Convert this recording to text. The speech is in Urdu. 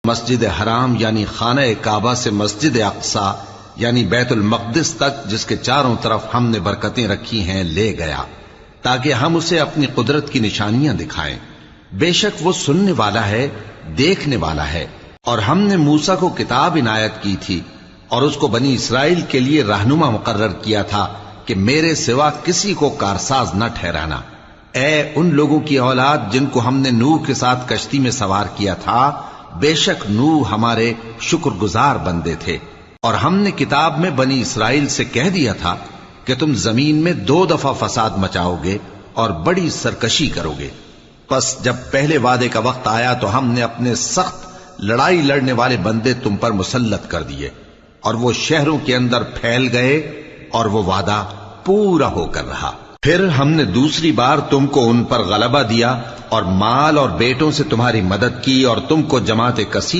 مسجد حرام یعنی خانہ کعبہ سے مسجد اقصی یعنی بیت المقدس تک جس کے چاروں طرف ہم نے برکتیں رکھی ہیں لے گیا، تاکہ ہم اسے اپنی قدرت کی نشانیاں دکھائیں۔ بے شک وہ سننے والا ہے، دیکھنے والا ہے۔ اور ہم نے موسیٰ کو کتاب عنایت کی تھی اور اس کو بنی اسرائیل کے لیے رہنما مقرر کیا تھا کہ میرے سوا کسی کو کارساز نہ ٹھہرانا۔ اے ان لوگوں کی اولاد جن کو ہم نے نوح کے ساتھ کشتی میں سوار کیا تھا، بے شک نوح ہمارے شکر گزار بندے تھے۔ اور ہم نے کتاب میں بنی اسرائیل سے کہہ دیا تھا کہ تم زمین میں 2 دفعہ فساد مچاؤ گے اور بڑی سرکشی کرو گے۔ پس جب پہلے وعدے کا وقت آیا تو ہم نے اپنے سخت لڑائی لڑنے والے بندے تم پر مسلط کر دیے، اور وہ شہروں کے اندر پھیل گئے اور وہ وعدہ پورا ہو کر رہا۔ پھر ہم نے دوسری بار تم کو ان پر غلبہ دیا اور مال اور بیٹوں سے تمہاری مدد کی اور تم کو جماعت کثیر